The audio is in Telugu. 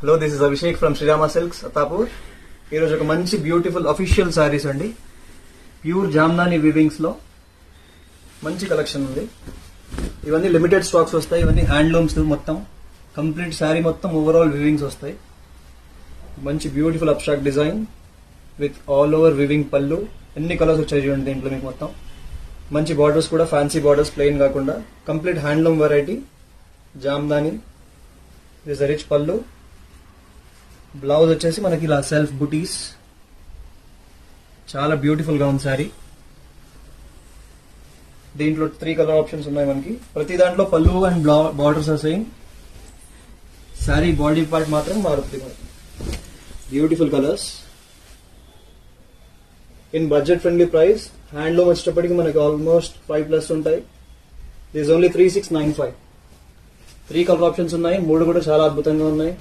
Hello, this is Abhishek from Srirama silks Attapur. ఈరోజు ఒక మంచి బ్యూటిఫుల్ అఫీషియల్ శారీస్ అండి. ప్యూర్ జామ్దాని వీవింగ్స్ లో మంచి కలెక్షన్ ఉంది. ఇవన్నీ లిమిటెడ్ స్టాక్స్ వస్తాయి. ఇవన్నీ హ్యాండ్లూమ్స్ మొత్తం. కంప్లీట్ శారీ మొత్తం ఓవరాల్ వీవింగ్స్ వస్తాయి. మంచి beautiful abstract design with all over weaving పళ్ళు. ఎన్ని కలర్స్ వచ్చాయి చూడండి దీంట్లో మీకు మొత్తం. మంచి బార్డర్స్ కూడా ఫ్యాన్సీ బార్డర్స్, ప్లెయిన్ కాకుండా complete handloom variety Jamdani. This rich పళ్ళు. బ్లౌజ్ వచ్చేసి మనకి ఇలా సెల్ఫ్ బుటీస్. చాలా బ్యూటిఫుల్ గా ఉంది శారీ. దీంట్లో 3 కలర్ ఆప్షన్స్ ఉన్నాయి మనకి. ప్రతి దాంట్లో పళ్ళు and borders are same. Sari body part మాత్రం మారుతుంది మనకి. Beautiful colours in budget friendly price. Handloom వచ్చేటప్పటికి మనకి ఆల్మోస్ట్ 5+ ఉంటాయి. This only 3695. 3 కలర్ ఆప్షన్స్ ఉన్నాయి. 3 కూడా చాలా అద్భుతంగా ఉన్నాయి.